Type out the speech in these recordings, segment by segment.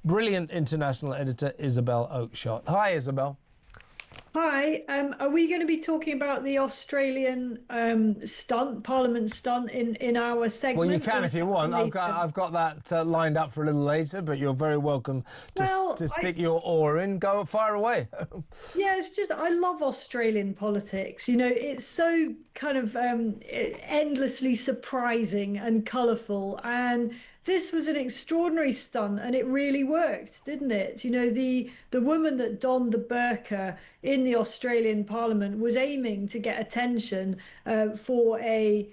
brilliant international editor Isabel Oakeshott. Hi, Isabel. Hi, are we going to be talking about the Australian Parliament stunt in our segment? Well, you can or if you want. later? I've got that lined up for a little later, but you're very welcome to Well, stick your oar in. Go fire away. yeah, it's just I love Australian politics. You know, it's so kind of endlessly surprising and colourful, and this was an extraordinary stunt, and it really worked, didn't it? You know, the woman that donned the burqa in the Australian Parliament was aiming to get attention for a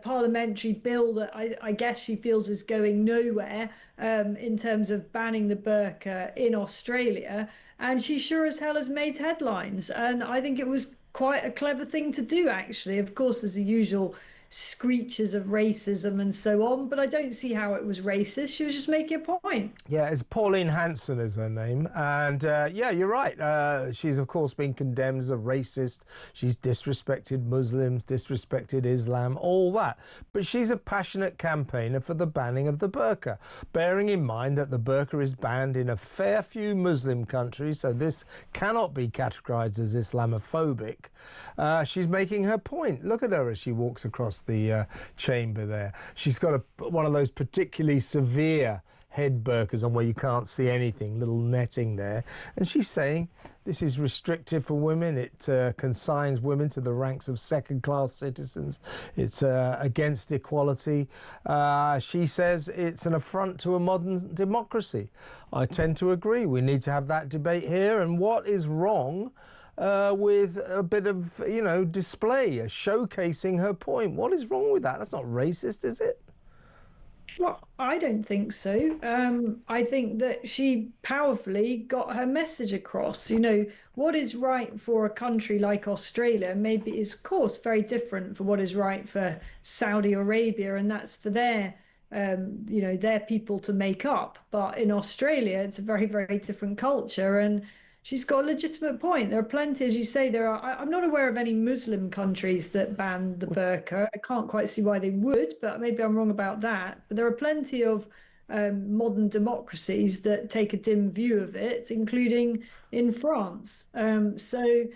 parliamentary bill that I guess she feels is going nowhere in terms of banning the burqa in Australia. And she sure as hell has made headlines. And I think it was quite a clever thing to do, actually. Of course, there's the usual screeches of racism and so on, but I don't see how it was racist. She was just making a point. Yeah, it's Pauline Hanson is her name. And yeah, you're right. She's, of course, been condemned as a racist. She's disrespected Muslims, disrespected Islam, all that. But she's a passionate campaigner for the banning of the burqa, bearing in mind that the burqa is banned in a fair few Muslim countries, so this cannot be categorised as Islamophobic. She's making her point. Look at her as she walks across the chamber there. She's got one of those particularly severe head burqas on where you can't see anything, little netting there, and she's saying this is restrictive for women. It consigns women to the ranks of second-class citizens. It's against equality. She says it's an affront to a modern democracy. I tend to agree. We need to have that debate here. And what is wrong with a bit of, you know, display, showcasing her point? What is wrong with that? That's not racist, is it? Well, I don't think so. I think that she powerfully got her message across. You know, what is right for a country like Australia maybe is, of course, very different for what is right for Saudi Arabia, and that's for their you know, their people to make up. But in Australia, it's a very, very different culture, and she's got a legitimate point. There are plenty, as you say, I'm not aware of any Muslim countries that ban the burqa. I can't quite see why they would, but maybe I'm wrong about that. But there are plenty of modern democracies that take a dim view of it, including in France. So,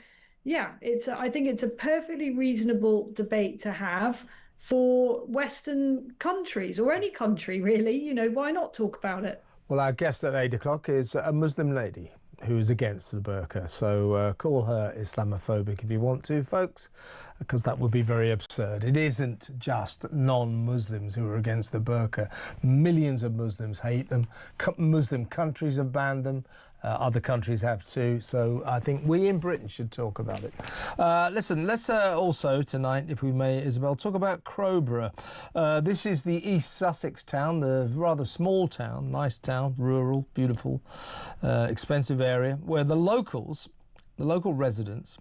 yeah, I think it's a perfectly reasonable debate to have for Western countries, or any country, really. You know, why not talk about it? Well, our guest at 8 o'clock is a Muslim lady who's against the burqa. So call her Islamophobic if you want to, folks, because that would be very absurd. It isn't just non-Muslims who are against the burqa. Millions of Muslims hate them. Muslim countries have banned them. Other countries have too, so I think we in Britain should talk about it. Listen, let's also tonight, if we may, Isabel, talk about Crowborough. This is the East Sussex town, the rather small town, nice town, rural, beautiful, expensive area, where the local residents,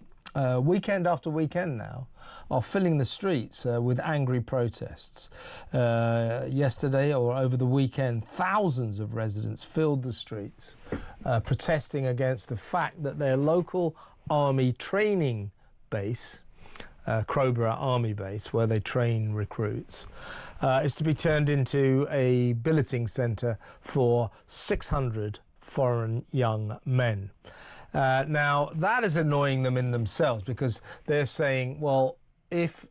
weekend after weekend now, are filling the streets with angry protests. Yesterday or over the weekend, thousands of residents filled the streets protesting against the fact that their local army training base, Crowborough Army Base, where they train recruits, is to be turned into a billeting centre for 600 foreign young men. Now, that is annoying them in themselves, because they're saying, well, if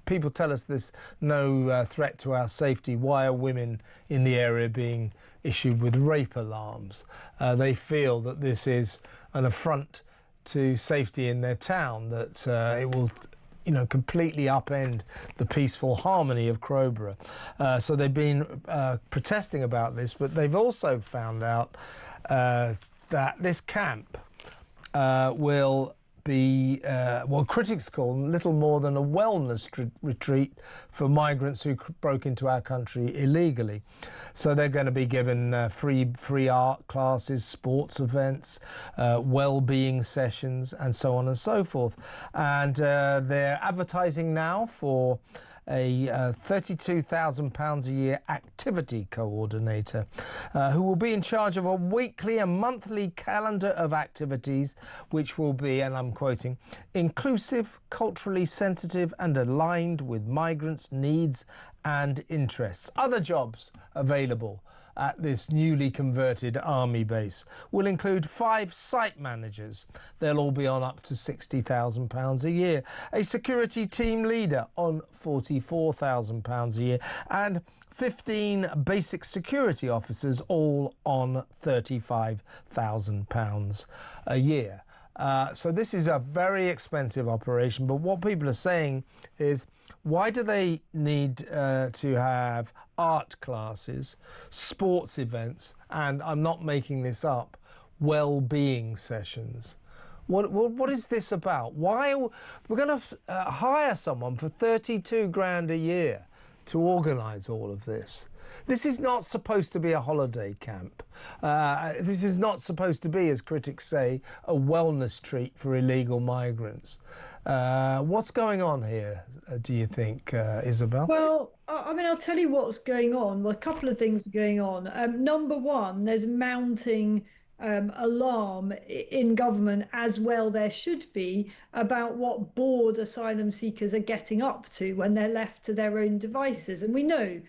people tell us there's no threat to our safety, why are women in the area being issued with rape alarms? They feel that this is an affront to safety in their town, that it will, you know, completely upend the peaceful harmony of Crowborough. So they've been protesting about this, but they've also found out that this camp will be, what critics call little more than a wellness retreat for migrants who broke into our country illegally. So they're going to be given free art classes, sports events, well-being sessions, and so on and so forth. And they're advertising now for a £32,000 a year activity coordinator who will be in charge of a weekly and monthly calendar of activities which will be, and I'm quoting, inclusive, culturally sensitive and aligned with migrants' needs and interests. Other jobs available at this newly converted army base will include 5 site managers. They'll all be on up to £60,000 a year. A security team leader on £44,000 a year, and 15 basic security officers all on £35,000 a year. So this is a very expensive operation, but what people are saying is, why do they need to have art classes, sports events, and I'm not making this up, well-being sessions? What is this about? Why we're going to hire someone for 32 grand a year to organise all of this? This is not supposed to be a holiday camp. This is not supposed to be, as critics say, a wellness treat for illegal migrants. What's going on here, do you think, Isabel? Well, I mean, I'll tell you what's going on. Well, a couple of things are going on. Number one, there's mounting alarm in government, as well there should be, about what bored asylum seekers are getting up to when they're left to their own devices. And we know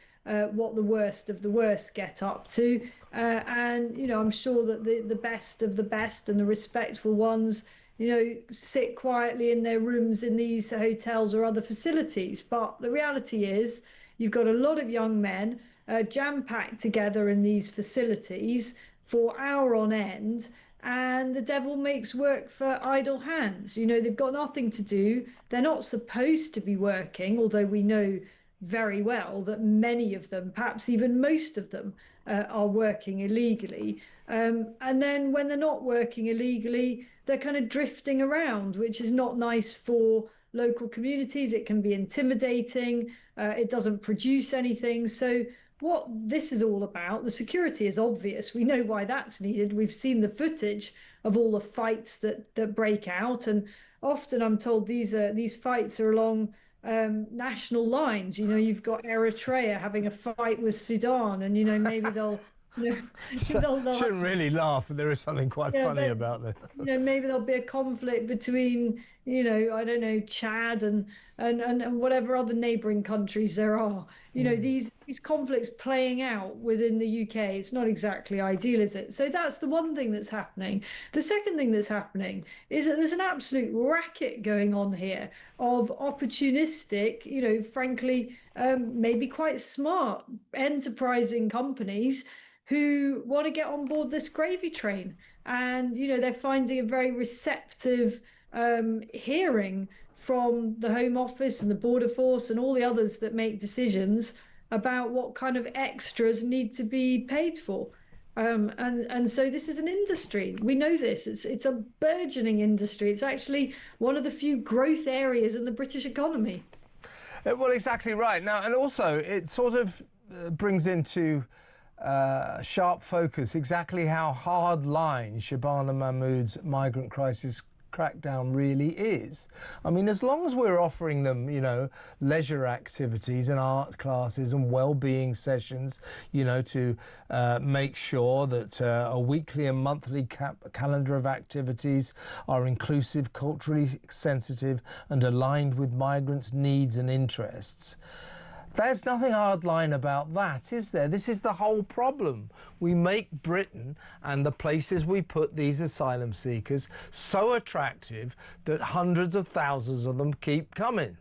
what the worst of the worst get up to. And, you know, I'm sure that the best of the best and the respectful ones, you know, sit quietly in their rooms in these hotels or other facilities. But the reality is you've got a lot of young men jam-packed together in these facilities for hour on end, and the devil makes work for idle hands. You know, they've got nothing to do. They're not supposed to be working, although we know very well that many of them, perhaps even most of them, are working illegally. And then when they're not working illegally, they're kind of drifting around, which is not nice for local communities. It can be intimidating. It doesn't produce anything. So what this is all about, the security is obvious. We know why that's needed. We've seen the footage of all the fights that break out. And often I'm told these fights are along national lines. You know, you've got Eritrea having a fight with Sudan, and, you know, maybe they'll... You know, shouldn't really laugh, but there is something quite funny about that. You know, maybe there'll be a conflict between, you know, I don't know, Chad and whatever other neighbouring countries there are. You know, these conflicts playing out within the UK. It's not exactly ideal, is it? So that's the one thing that's happening. The second thing that's happening is that there's an absolute racket going on here of opportunistic, you know, frankly, maybe quite smart, enterprising companies who want to get on board this gravy train. And, you know, they're finding a very receptive hearing from the Home Office and the Border Force and all the others that make decisions about what kind of extras need to be paid for. And so this is an industry. We know this. It's a burgeoning industry. It's actually one of the few growth areas in the British economy. Well, exactly right. Now, and also it sort of brings into sharp focus exactly how hard line Shabana Mahmood's migrant crisis crackdown really is. I mean, as long as we're offering them, you know, leisure activities and art classes and well-being sessions, you know, to make sure that a weekly and monthly calendar of activities are inclusive, culturally sensitive and aligned with migrants' needs and interests. There's nothing hardline about that, is there? This is the whole problem. We make Britain and the places we put these asylum seekers so attractive that hundreds of thousands of them keep coming.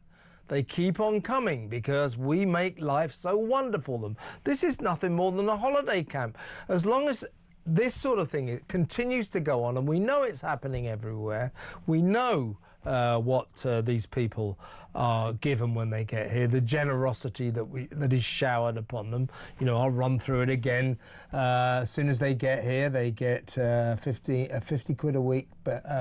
They keep on coming because we make life so wonderful for them. This is nothing more than a holiday camp. As long as this sort of thing continues to go on, and we know it's happening everywhere, we know what these people are given when they get here, the generosity that is showered upon them. You know, I'll run through it again. As soon as they get here, they get 50 quid a week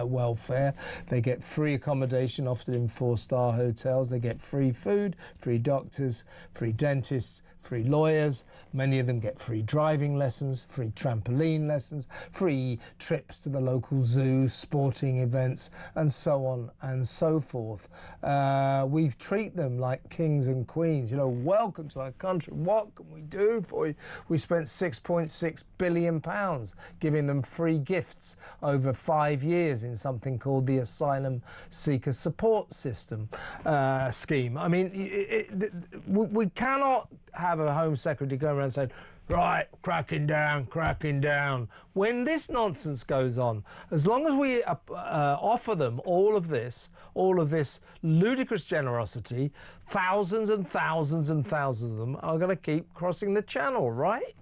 welfare. They get free accommodation, often in 4-star hotels. They get free food, free doctors, free dentists, free lawyers. Many of them get free driving lessons, free trampoline lessons, free trips to the local zoo, sporting events, and so on and so forth. We treat them like kings and queens. You know, welcome to our country. What can we do for you? We spent £6.6 billion giving them free gifts over 5 years in something called the Asylum Seeker Support System scheme. I mean, we cannot have a Home Secretary going around saying, right, cracking down. When this nonsense goes on, as long as we offer them all of this ludicrous generosity, thousands and thousands and thousands of them are going to keep crossing the channel, right?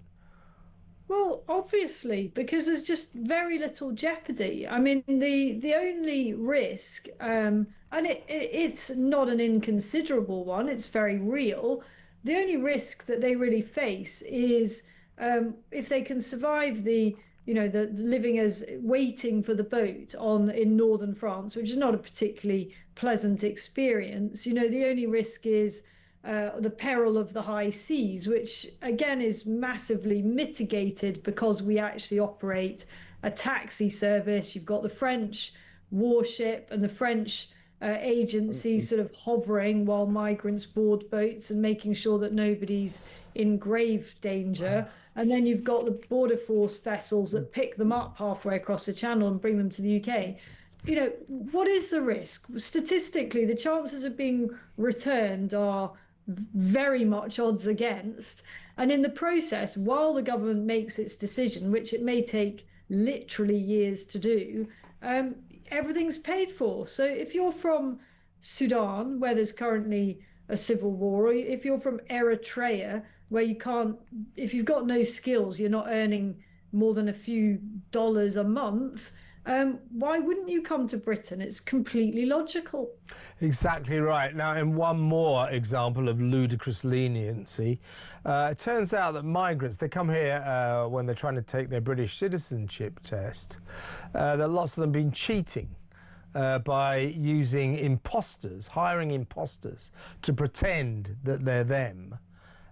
Well, obviously, because there's just very little jeopardy. I mean, the only risk, and it's not an inconsiderable one, it's very real. The only risk that they really face is if they can survive the living as waiting for the boat in northern France, which is not a particularly pleasant experience. The only risk is the peril of the high seas, which again is massively mitigated because we actually operate a taxi service. You've got the French warship and the French agency sort of hovering while migrants board boats and making sure that nobody's in grave danger. And then you've got the border force vessels that pick them up halfway across the channel and bring them to the UK. What is the risk? Statistically, the chances of being returned are very much odds against. And in the process, while the government makes its decision, which it may take literally years to do, everything's paid for. So if you're from Sudan, where there's currently a civil war, or if you're from Eritrea, where if you've got no skills, you're not earning more than a few dollars a month, why wouldn't you come to Britain? It's completely logical. Exactly right. Now, in one more example of ludicrous leniency, it turns out that migrants, they come here when they're trying to take their British citizenship test, that lots of them been cheating by using imposters, hiring imposters to pretend that they're them,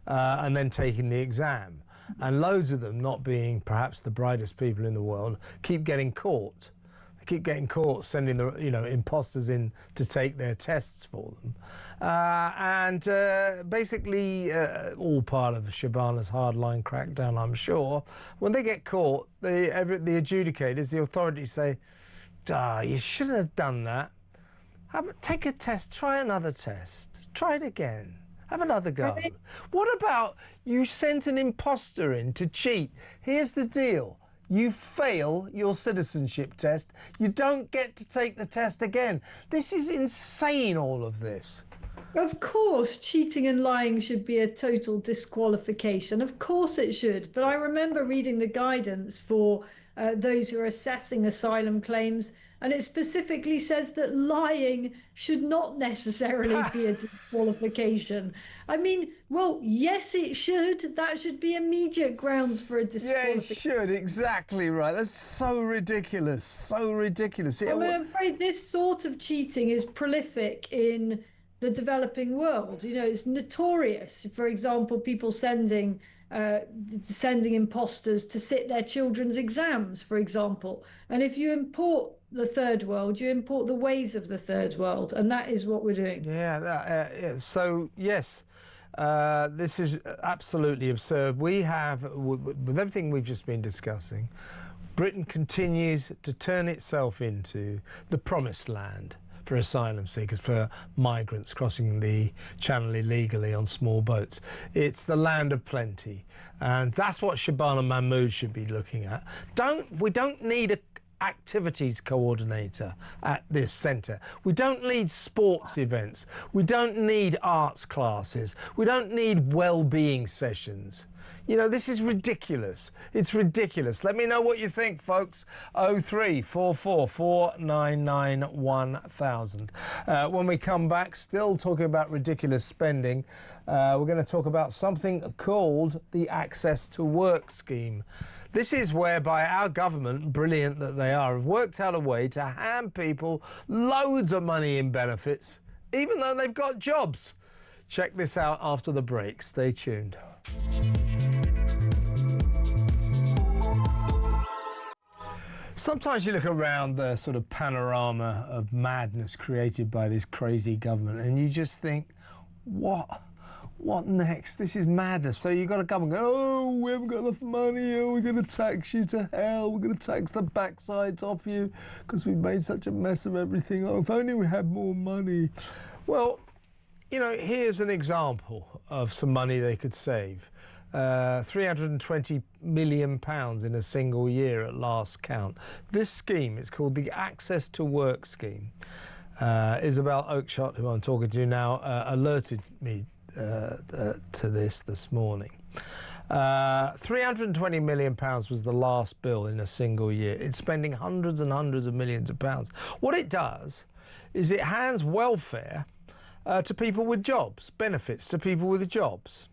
and then taking the exam. And loads of them, not being perhaps the brightest people in the world, keep getting caught. They keep getting caught sending the imposters in to take their tests for them, and basically all part of Shabana's hardline crackdown, I'm sure. When they get caught, the adjudicators, the authorities say, you shouldn't have done that. Take a test, try another test, try it again. Have another go. What about you sent an imposter in to cheat? Here's the deal. You fail your citizenship test, you don't get to take the test again. This is insane, all of this. Of course, cheating and lying should be a total disqualification. Of course it should. But I remember reading the guidance for those who are assessing asylum claims, and it specifically says that lying should not necessarily be a disqualification. I mean, well, yes, it should. That should be immediate grounds for a disqualification. Yeah, it should. Exactly right. That's so ridiculous. So ridiculous. Well, I'm afraid this sort of cheating is prolific in the developing world. It's notorious. For example, people sending imposters to sit their children's exams, for example. And if you import the third world, you import the ways of the third world, and that is what we're doing. So yes, this is absolutely absurd. We have, with everything we've just been discussing, Britain continues to turn itself into the promised land for asylum seekers, for migrants crossing the channel illegally on small boats. It's the land of plenty, and that's what Shabana Mahmood should be looking at. We don't need a activities coordinator at this centre. We don't need sports events. We don't need arts classes. We don't need well-being sessions. This is ridiculous. It's ridiculous. Let me know what you think, folks. 0344 499 1000. When we come back, still talking about ridiculous spending, we're going to talk about something called the Access to Work scheme. This is whereby our government, brilliant that they are, have worked out a way to hand people loads of money in benefits, even though they've got jobs. Check this out after the break. Stay tuned. Sometimes you look around the sort of panorama of madness created by this crazy government and you just think, what next? This is madness. So you've got a government going, oh, we haven't got enough money, oh, we're going to tax you to hell, we're going to tax the backsides off you because we've made such a mess of everything. Oh, if only we had more money. Well, here's an example of some money they could save. £320 million in a single year at last count. This scheme is called the Access to Work Scheme. Isabel Oakeshott, who I'm talking to now, alerted me to this morning. £320 million was the last bill in a single year. It's spending hundreds and hundreds of millions of pounds. What it does is it hands welfare to people with jobs, benefits to people with jobs.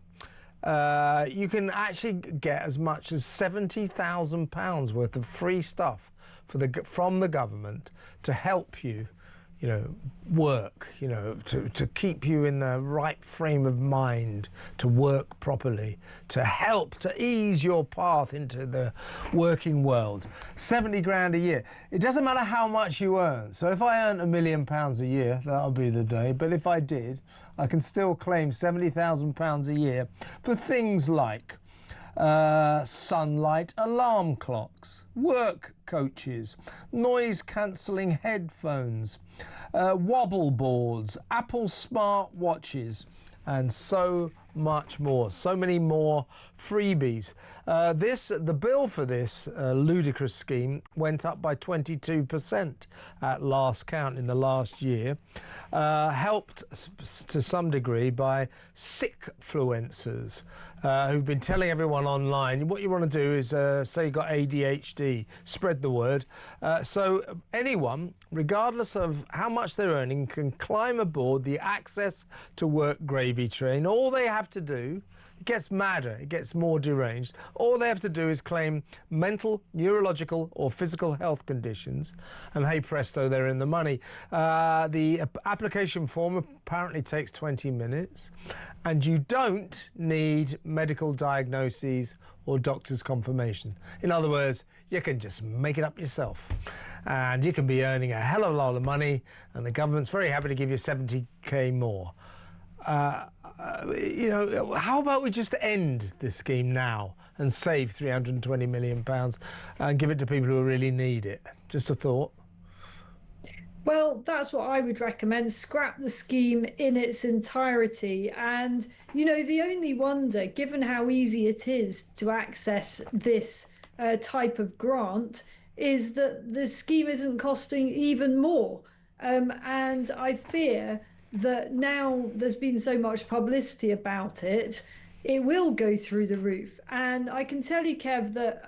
You can actually get as much as £70,000 worth of free stuff from the government to help you, work, to keep you in the right frame of mind, to work properly, to help to ease your path into the working world. 70 grand a year. It doesn't matter how much you earn. So if I earned £1 million a year, that'll be the day. But if I did, I can still claim £70,000 a year for things like sunlight alarm clocks, work coaches, noise cancelling headphones, wobble boards, Apple smart watches, and so much more. So many more freebies. The bill for this ludicrous scheme went up by 22% at last count in the last year, helped to some degree by sickfluencers who've been telling everyone online what you want to do is say you've got ADHD, spread the word. So anyone, regardless of how much they're earning, can climb aboard the Access to Work gravy train. All they have to do, it gets madder, it gets more deranged. All they have to do is claim mental, neurological or physical health conditions, and hey presto, they're in the money. The application form apparently takes 20 minutes, and you don't need medical diagnoses or doctor's confirmation. In other words, you can just make it up yourself. And you can be earning a hell of a lot of money, and the government's very happy to give you 70k more. How about we just end this scheme now and save £320 million and give it to people who really need it? Just a thought. Well, that's what I would recommend. Scrap the scheme in its entirety. And, the only wonder, given how easy it is to access this type of grant, is that the scheme isn't costing even more. And I fear that now there's been so much publicity about it, it will go through the roof. And I can tell you, Kev, that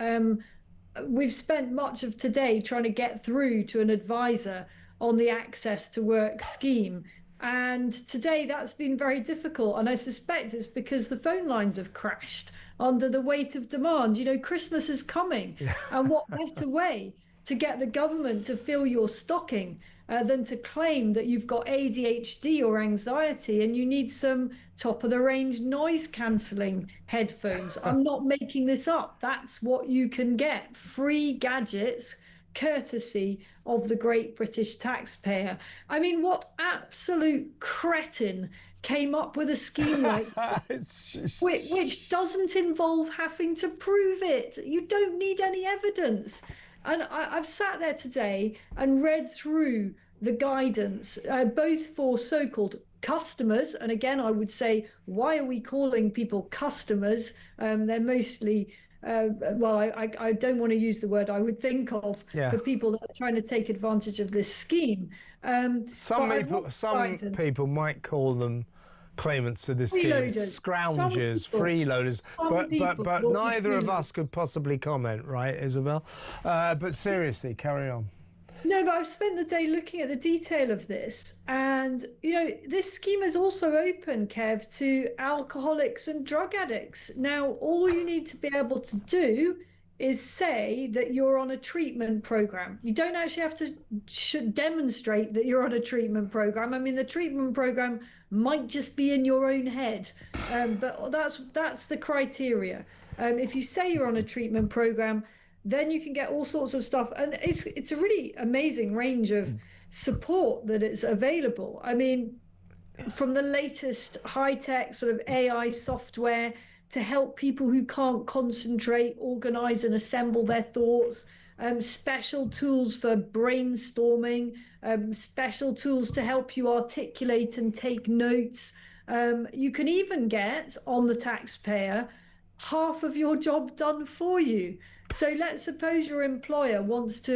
we've spent much of today trying to get through to an advisor on the Access to Work scheme. And today that's been very difficult. And I suspect it's because the phone lines have crashed under the weight of demand. Christmas is coming. And what better way to get the government to fill your stocking than to claim that you've got ADHD or anxiety and you need some top-of-the-range noise-cancelling headphones. I'm not making this up. That's what you can get. Free gadgets, courtesy of the great British taxpayer. I mean, what absolute cretin came up with a scheme like this, which doesn't involve having to prove it? You don't need any evidence. And I've sat there today and read through the guidance, both for so-called customers. And again, I would say, why are we calling people customers? They're mostly, I don't want to use the word I would think of for people that are trying to take advantage of this scheme. Some people might call them claimants to this scheme, scroungers, freeloaders, but neither of us could possibly comment, right, Isabel? But seriously, carry on. No, but I've spent the day looking at the detail of this, and this scheme is also open, Kev, to alcoholics and drug addicts. Now, all you need to be able to do is say that you're on a treatment program. You don't actually have to demonstrate that you're on a treatment program. I mean, the treatment program might just be in your own head, but that's the criteria. If you say you're on a treatment program, then you can get all sorts of stuff, and it's a really amazing range of support that is available. I mean, from the latest high-tech sort of AI software to help people who can't concentrate, organize and assemble their thoughts, special tools for brainstorming, special tools to help you articulate and take notes. You can even get, on the taxpayer, half of your job done for you. So let's suppose your employer wants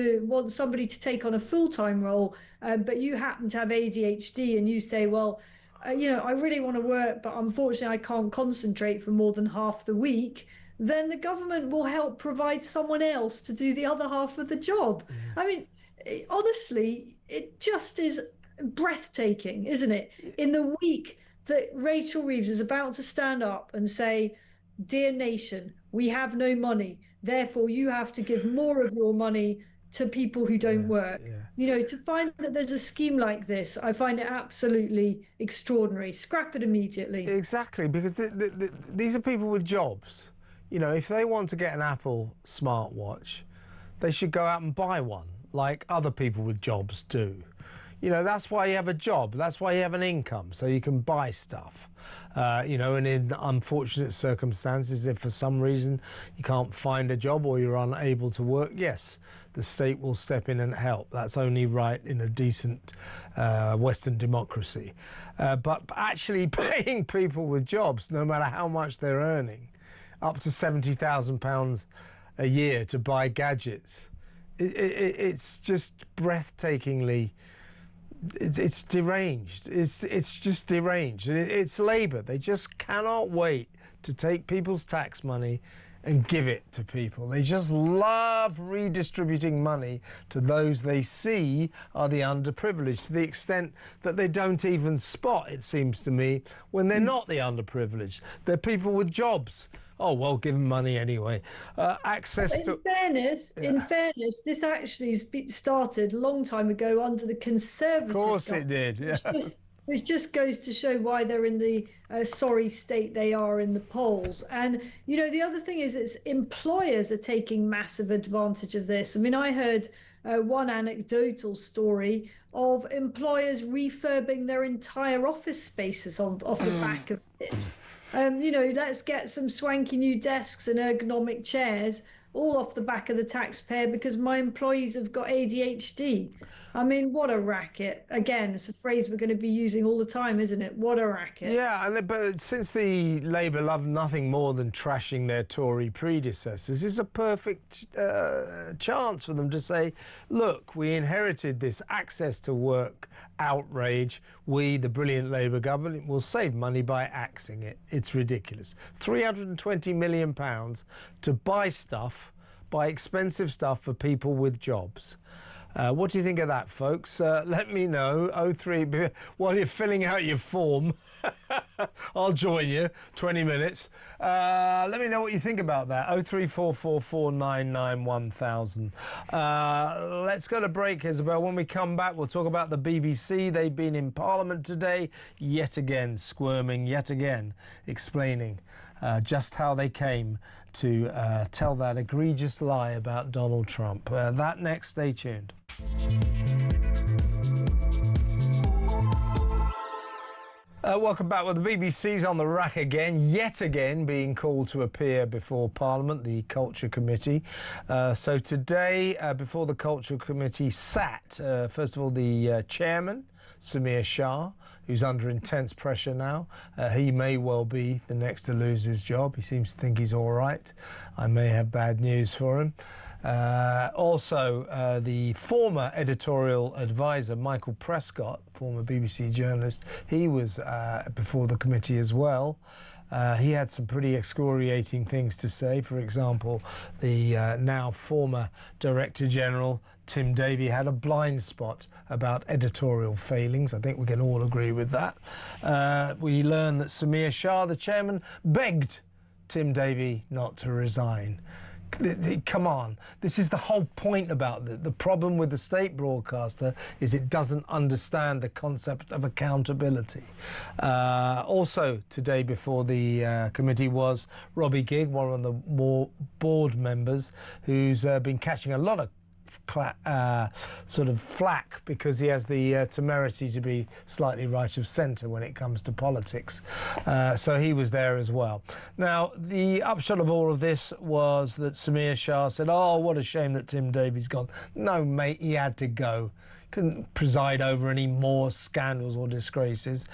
somebody to take on a full-time role, but you happen to have ADHD, and you say, well, I really want to work, but unfortunately I can't concentrate for more than half the week. Then the government will help provide someone else to do the other half of the job. I mean, honestly, it just is breathtaking, isn't it? In the week that Rachel Reeves is about to stand up and say, "Dear nation, we have no money, therefore you have to give more of your money to people who don't work." To find that there's a scheme like this, I find it absolutely extraordinary. Scrap it immediately. Exactly, because these are people with jobs. If they want to get an Apple smartwatch, they should go out and buy one, like other people with jobs do. That's why you have a job. That's why you have an income, so you can buy stuff. And in unfortunate circumstances, if for some reason you can't find a job or you're unable to work, yes, the state will step in and help. That's only right in a decent Western democracy. But actually paying people with jobs, no matter how much they're earning, up to £70,000 a year to buy gadgets, it's just breathtakingly... It's deranged. It's just deranged. It's Labour. They just cannot wait to take people's tax money and give it to people. They just love redistributing money to those they see are the underprivileged, to the extent that they don't even spot, it seems to me, when they're not the underprivileged. They're people with jobs. Oh, well, give them money anyway. Access to... In fairness, this actually started a long time ago under the Conservative Of course government, it did, yeah. Which just goes to show why they're in the sorry state they are in the polls. And, the other thing is it's employers are taking massive advantage of this. I mean, I heard one anecdotal story of employers refurbing their entire office spaces off the back of this. Let's get some swanky new desks and ergonomic chairs, all off the back of the taxpayer because my employees have got ADHD. I mean, what a racket. Again, it's a phrase we're going to be using all the time, isn't it? What a racket. Yeah, but since the Labour love nothing more than trashing their Tory predecessors, it's a perfect chance for them to say, look, we inherited this access to work outrage. We, the brilliant Labour government, will save money by axing it. It's ridiculous. £320 million to buy expensive stuff for people with jobs. What do you think of that, folks? Let me know. 03, while you're filling out your form, I'll join you, 20 minutes. Let me know what you think about that. 03444991000. Let's go to break, Isabel. When we come back, we'll talk about the BBC. They've been in Parliament today, yet again, squirming, yet again, explaining just how they came to tell that egregious lie about Donald Trump. That next, stay tuned. Welcome back. Well, the BBC's on the rack again, yet again being called to appear before Parliament, the Culture Committee. So today, before the Culture Committee sat, first of all, the chairman, Samir Shah, who's under intense pressure now. He may well be the next to lose his job. He seems to think he's all right. I may have bad news for him. Also, the former editorial advisor, Michael Prescott, former BBC journalist, he was before the committee as well. He had some pretty excoriating things to say. For example, the now former Director General, Tim Davie, had a blind spot about editorial failings. I think we can all agree with that. We learned that Samir Shah, the chairman, begged Tim Davie not to resign. Come on, this is the whole point about the problem with the state broadcaster is it doesn't understand the concept of accountability. Also today before the committee was Robbie Gigg, one of the more board members, who's been catching a lot of sort of flack because he has the temerity to be slightly right of centre when it comes to politics. So he was there as well. Now, the upshot of all of this was that Samir Shah said, oh, what a shame that Tim Davie's gone. No, mate, he had to go. couldn't preside over any more scandals or disgraces.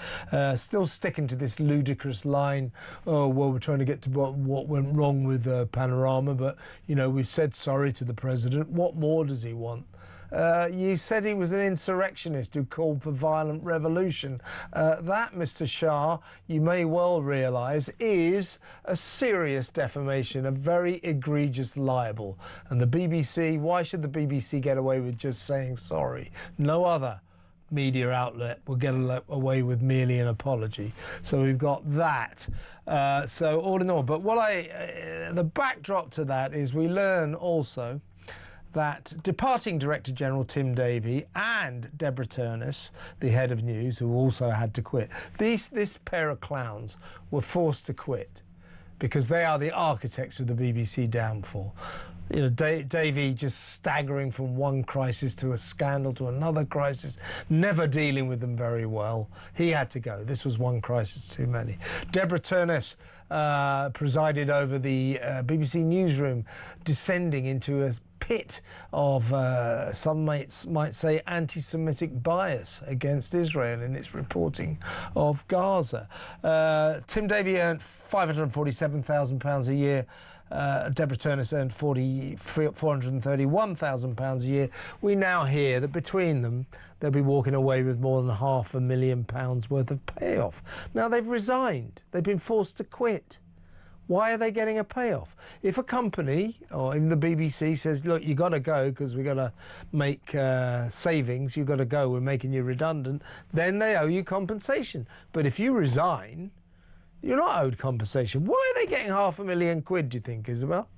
Still sticking to this ludicrous line, oh, well, we're trying to get to what went wrong with Panorama, but, you know, we've said sorry to the president. What more does he want? You said he was an insurrectionist who called for violent revolution. That, Mr. Shah, you may well realise, is a serious defamation, a very egregious libel. And the BBC, why should the BBC get away with just saying sorry? No other media outlet will get away with merely an apology. So we've got that. So all in all, but the backdrop to that is we learn also that departing Director General Tim Davie and Deborah Turness, the head of news, who also had to quit, this pair of clowns were forced to quit because they are the architects of the BBC downfall. You know, Davie just staggering from one crisis to a scandal to another crisis, never dealing with them very well. He had to go. This was one crisis too many. Deborah Turness presided over the BBC newsroom, descending into a pit of, some might say, anti-Semitic bias against Israel in its reporting of Gaza. Tim Davie earned £547,000 a year. Deborah Turness earned £431,000 a year. We now hear that between them, they'll be walking away with more than £500,000 worth of payoff. Now, they've resigned. They've been forced to quit. Why are they getting a payoff? If a company, or even the BBC, says, look, you got to go because we've got to make savings, you've got to go, we're making you redundant, then they owe you compensation. But if you resign, you're not owed compensation. Why are they getting £500,000, do you think, Isabel?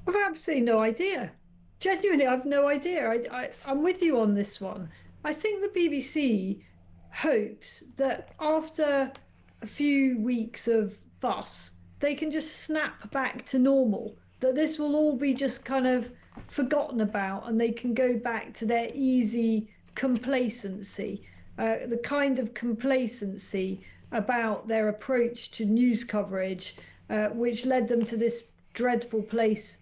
I've absolutely no idea. Genuinely, I've no idea. I'm with you on this one. I think the BBC hopes that after a few weeks of fuss, they can just snap back to normal, that this will all be just kind of forgotten about and they can go back to their easy complacency, the kind of complacency about their approach to news coverage, which led them to this dreadful place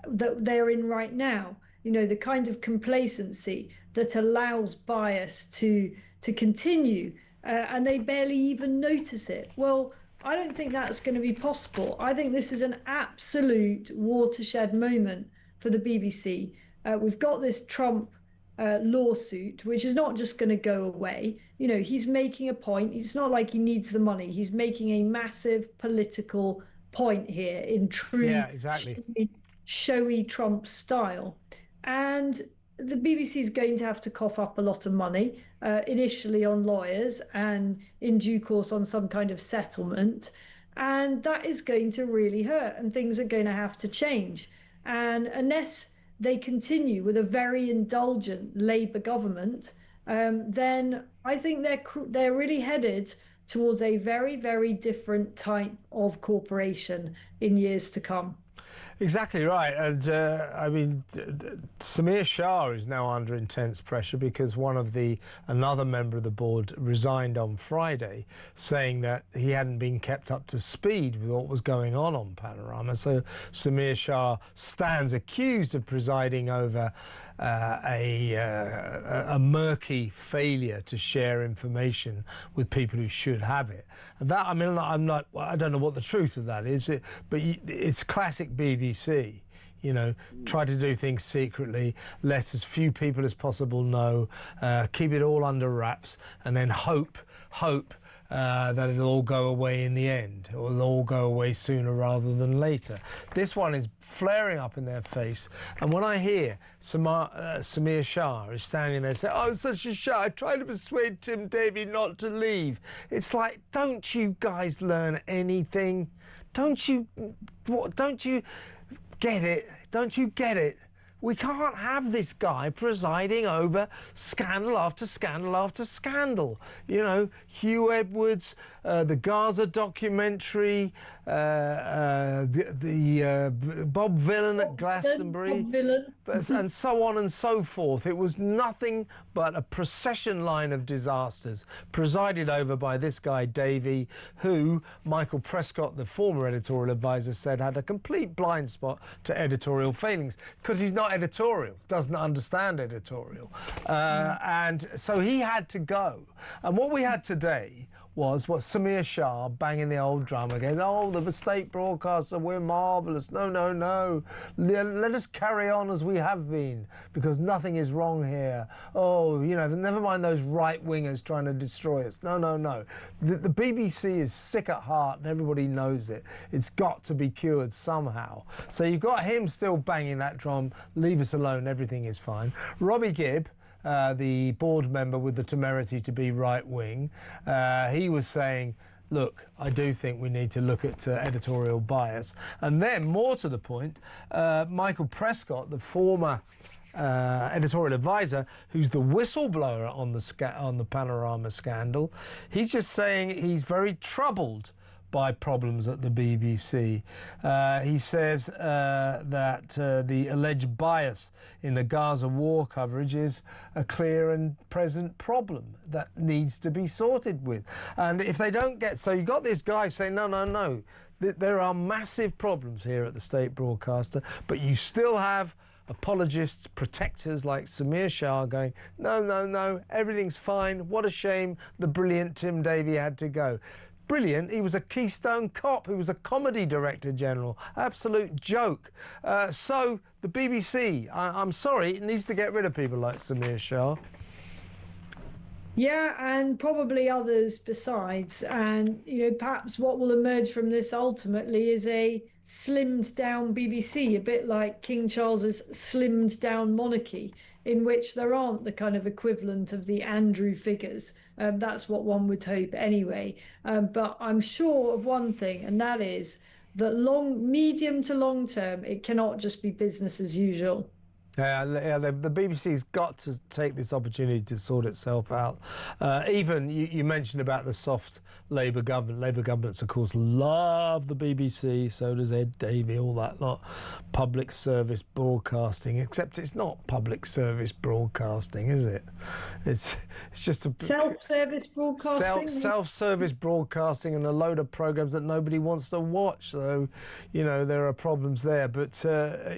that they're in right now. You know, the kind of complacency that allows bias to continue, and they barely even notice it. Well, I don't think that's going to be possible. I think this is an absolute watershed moment for the BBC. We've got this Trump lawsuit, which is not just going to go away. You know, he's making a point. It's not like he needs the money. He's making a massive political point here in true showy Trump style. And the BBC is going to have to cough up a lot of money, initially on lawyers and in due course on some kind of settlement. And that is going to really hurt and things are going to have to change. And unless they continue with a very indulgent Labour government, then I think they're really headed towards a very, very different type of corporation in years to come. Exactly right. And I mean, Samir Shah is now under intense pressure because another member of the board resigned on Friday, saying that he hadn't been kept up to speed with what was going on Panorama. So Samir Shah stands accused of presiding over a murky failure to share information with people who should have it. And that, I mean, I don't know what the truth of that is, but it's classic BBC. You know, try to do things secretly, let as few people as possible know, keep it all under wraps, and then hope that it'll all go away in the end, or it'll all go away sooner rather than later. This one is flaring up in their face, and when I hear Samir Shah is standing there saying, "Oh, such a shame, I tried to persuade Tim Davie not to leave," it's like, don't you guys learn anything? Don't you get it? Don't you get it? We can't have this guy presiding over scandal after scandal after scandal. You know, Hugh Edwards, the Gaza documentary, Bob Villain at Glastonbury, Bob Villain. and so on and so forth. It was nothing but a procession line of disasters presided over by this guy Davey, who Michael Prescott, the former editorial advisor, said had a complete blind spot to editorial failings because he's not editorial, doesn't understand editorial. And so he had to go. And what we had today was Samir Shah banging the old drum again. Oh, the state broadcaster, we're marvellous. No, no, no. Let us carry on as we have been, because nothing is wrong here. Oh, you know, never mind those right-wingers trying to destroy us. No, no, no. The BBC is sick at heart and everybody knows it. It's got to be cured somehow. So you've got him still banging that drum. Leave us alone, everything is fine. Robbie Gibb, the board member with the temerity to be right-wing, he was saying, look, I do think we need to look at editorial bias. And then, more to the point, Michael Prescott, the former editorial advisor, who's the whistleblower on the Panorama scandal, he's just saying he's very troubled by problems at the BBC. He says that the alleged bias in the Gaza war coverage is a clear and present problem that needs to be sorted with. And if they don't get... So you've got this guy saying, no, no, no, there are massive problems here at the state broadcaster, but you still have apologists, protectors like Samir Shah going, no, no, no, everything's fine. What a shame the brilliant Tim Davie had to go. Brilliant. He was a Keystone Cop. He was a comedy director general. Absolute joke. So the BBC, I'm sorry, it needs to get rid of people like Samir Shah. Yeah, and probably others besides. And, you know, perhaps what will emerge from this ultimately is a slimmed down BBC, a bit like King Charles's slimmed down monarchy, in which there aren't the kind of equivalent of the Andrew figures. That's what one would hope anyway. But I'm sure of one thing, and that is that medium to long term, it cannot just be business as usual. Yeah, the BBC's got to take this opportunity to sort itself out. Even you mentioned about the soft Labour government. Labour governments, of course, love the BBC. So does Ed Davey, all that lot. Public service broadcasting, except it's not public service broadcasting, is it? It's just a self-service broadcasting. Self-service broadcasting and a load of programmes that nobody wants to watch. So, you know, there are problems there. But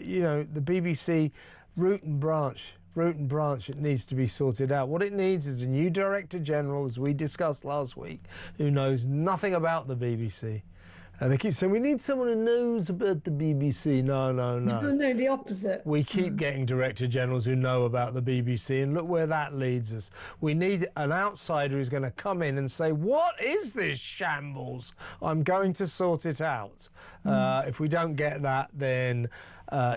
you know, the BBC. Root and branch, it needs to be sorted out. What it needs is a new Director General, as we discussed last week, who knows nothing about the BBC. They keep saying, we need someone who knows about the BBC. No, no, no. No, the opposite. We keep getting Director Generals who know about the BBC, and look where that leads us. We need an outsider who's going to come in and say, what is this shambles? I'm going to sort it out. If we don't get that, then...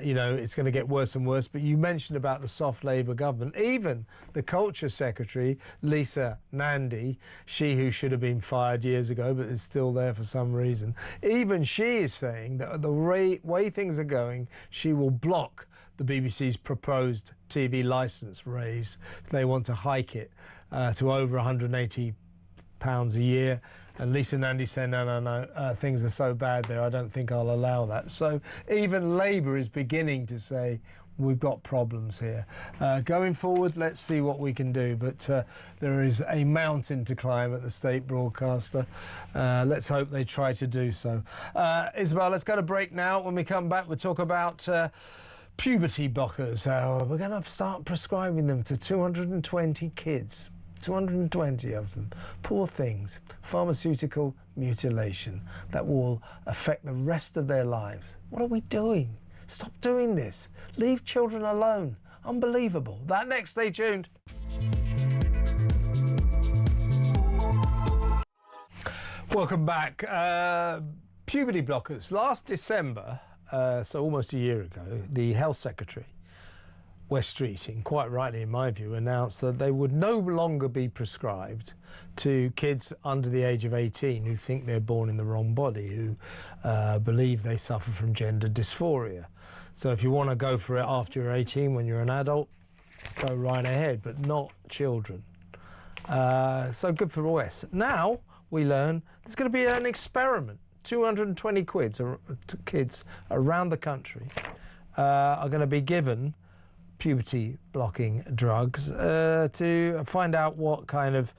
you know, it's going to get worse and worse. But you mentioned about the soft Labour government. Even the Culture Secretary, Lisa Nandy, she who should have been fired years ago but is still there for some reason, even she is saying that the way things are going, she will block the BBC's proposed TV licence raise. They want to hike it to over £180 a year. And Lisa Nandy said, no, no, no, things are so bad there, I don't think I'll allow that. So even Labour is beginning to say, we've got problems here. Going forward, let's see what we can do. But there is a mountain to climb at the state broadcaster. Let's hope they try to do so. Isabel, let's go to break now. When we come back, we'll talk about puberty blockers. We're going to start prescribing them to 220 kids. 220 of them. Poor things. Pharmaceutical mutilation that will affect the rest of their lives. What are we doing? Stop doing this. Leave children alone. Unbelievable. That next, stay tuned. Welcome back. Puberty blockers. Last December, so almost a year ago, the Health Secretary, West Streeting, quite rightly in my view, announced that they would no longer be prescribed to kids under the age of 18 who think they're born in the wrong body, who believe they suffer from gender dysphoria. So if you want to go for it after you're 18 when you're an adult, go right ahead, but not children. So good for West. Now we learn there's going to be an experiment 220 kids around the country are going to be given puberty blocking drugs to find out what kind of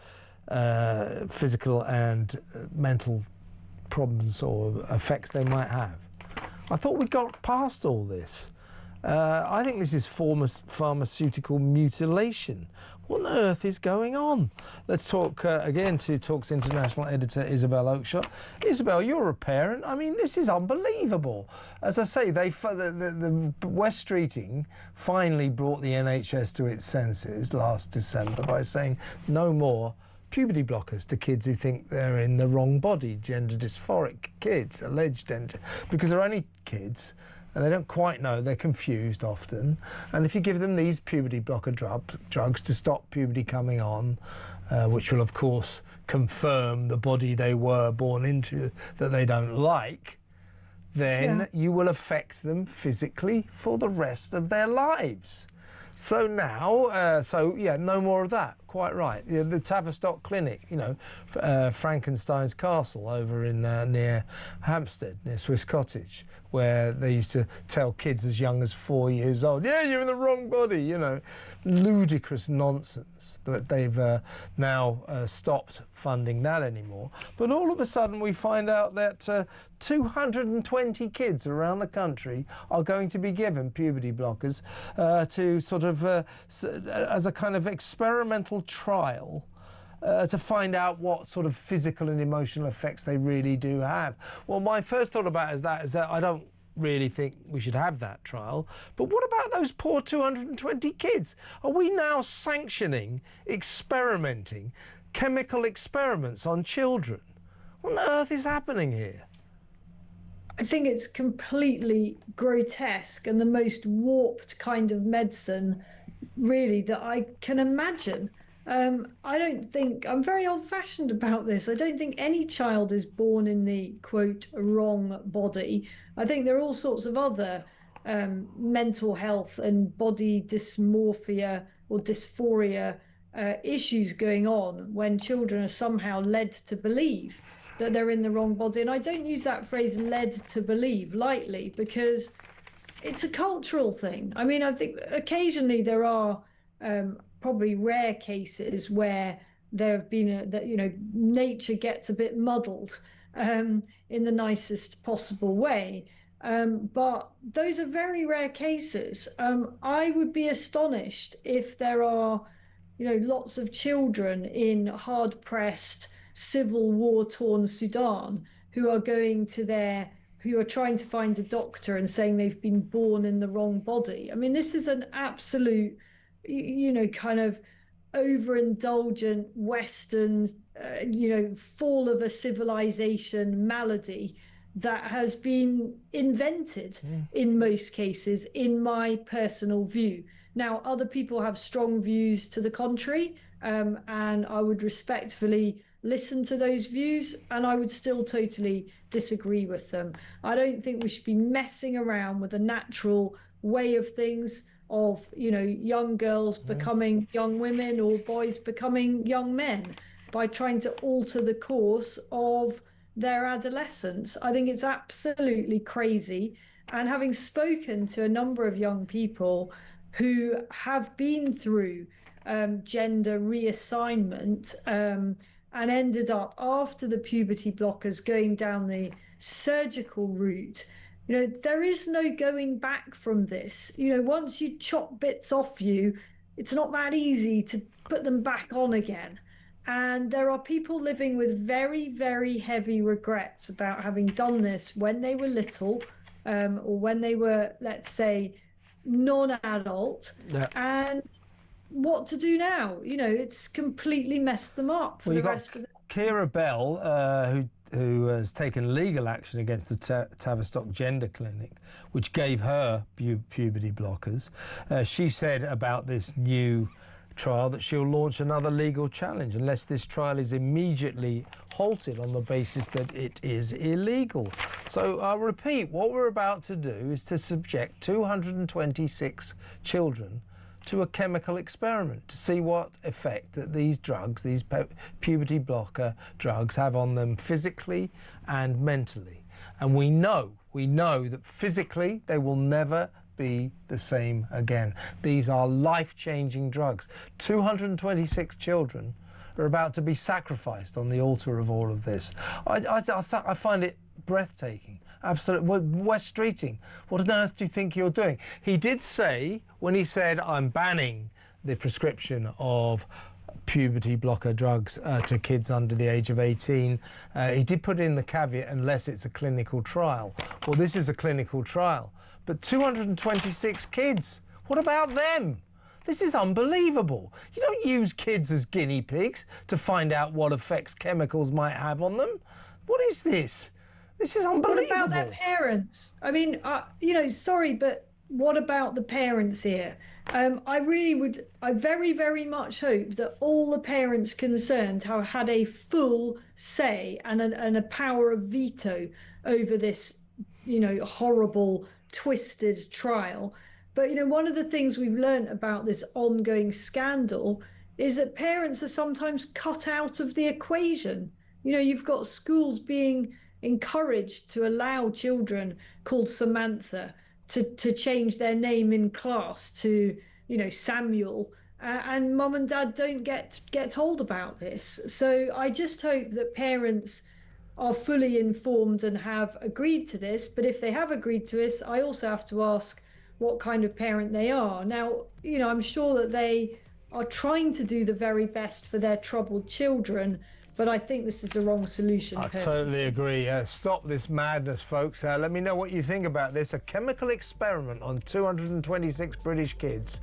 physical and mental problems or effects they might have. I thought we got past all this. I think this is pharmaceutical mutilation. What on earth is going on? Let's talk again to Talk's international editor, Isabel Oakeshott. Isabel, you're a parent. I mean, this is unbelievable. As I say, the West Streeting finally brought the NHS to its senses last December by saying no more puberty blockers to kids who think they're in the wrong body, gender dysphoric kids, alleged gender, because they're only kids and they don't quite know, they're confused often. And if you give them these puberty blocker drugs to stop puberty coming on, which will of course confirm the body they were born into that they don't like, then you will affect them physically for the rest of their lives. So now, no more of that. Quite right. The Tavistock Clinic, you know, Frankenstein's Castle over in near Hampstead, near Swiss Cottage, where they used to tell kids as young as 4 years old, yeah, you're in the wrong body, you know. Ludicrous nonsense that they've now stopped funding that anymore. But all of a sudden we find out that 220 kids around the country are going to be given puberty blockers to sort of, as a kind of experimental trial to find out what sort of physical and emotional effects they really do have. Well, my first thought about is that I don't really think we should have that trial. But what about those poor 220 kids? Are we now sanctioning, experimenting, chemical experiments on children? What on earth is happening here? I think it's completely grotesque and the most warped kind of medicine, really, that I can imagine. I'm very old-fashioned about this. I don't think any child is born in the, quote, wrong body. I think there are all sorts of other mental health and body dysmorphia or dysphoria issues going on when children are somehow led to believe that they're in the wrong body. And I don't use that phrase led to believe lightly, because it's a cultural thing. I mean, I think occasionally there are probably rare cases where there have been nature gets a bit muddled in the nicest possible way. But those are very rare cases. I would be astonished if there are, lots of children in hard-pressed, civil war-torn Sudan who are who are trying to find a doctor and saying they've been born in the wrong body. I mean, this is an absolute, kind of overindulgent Western, fall of a civilization malady that has been invented in most cases, in my personal view. Now, other people have strong views to the contrary, and I would respectfully listen to those views, and I would still totally disagree with them. I don't think we should be messing around with a natural way of things, of young girls becoming young women or boys becoming young men by trying to alter the course of their adolescence. I think it's absolutely crazy. And having spoken to a number of young people who have been through gender reassignment and ended up, after the puberty blockers, going down the surgical route, there is no going back from this. Once you chop bits off you, it's not that easy to put them back on again. And there are people living with very, very heavy regrets about having done this when they were little, or when they were, let's say, non-adult, and what to do now. It's completely messed them up for the rest of the... Kira Bell, who has taken legal action against the Tavistock Gender Clinic, which gave her puberty blockers. She said about this new trial that she'll launch another legal challenge unless this trial is immediately halted on the basis that it is illegal. So I'll repeat, what we're about to do is to subject 226 children to a chemical experiment to see what effect that these drugs, these puberty blocker drugs, have on them physically and mentally. And we know that physically they will never be the same again. These are life-changing drugs. 226 children are about to be sacrificed on the altar of all of this. I find it breathtaking. Absolutely. Wes Streeting, what on earth do you think you're doing? He did say, when he said, I'm banning the prescription of puberty blocker drugs to kids under the age of 18, he did put in the caveat, unless it's a clinical trial. Well, this is a clinical trial. But 226 kids, what about them? This is unbelievable. You don't use kids as guinea pigs to find out what effects chemicals might have on them. What is this? This is unbelievable. What about their parents? I mean, you know, sorry, but what about the parents here? I very, very much hope that all the parents concerned have had a full say and a power of veto over this, you know, horrible, twisted trial. But, you know, one of the things we've learned about this ongoing scandal is that parents are sometimes cut out of the equation. You know, you've got schools being encouraged to allow children called Samantha to change their name in class to, you know, Samuel, and mum and dad don't get told about this. So I just hope that parents are fully informed and have agreed to this. But if they have agreed to this, I also have to ask what kind of parent they are. Now, you know, I'm sure that they are trying to do the very best for their troubled children, but I think this is the wrong solution. I totally agree. Stop this madness, folks. Let me know what you think about this. A chemical experiment on 226 British kids.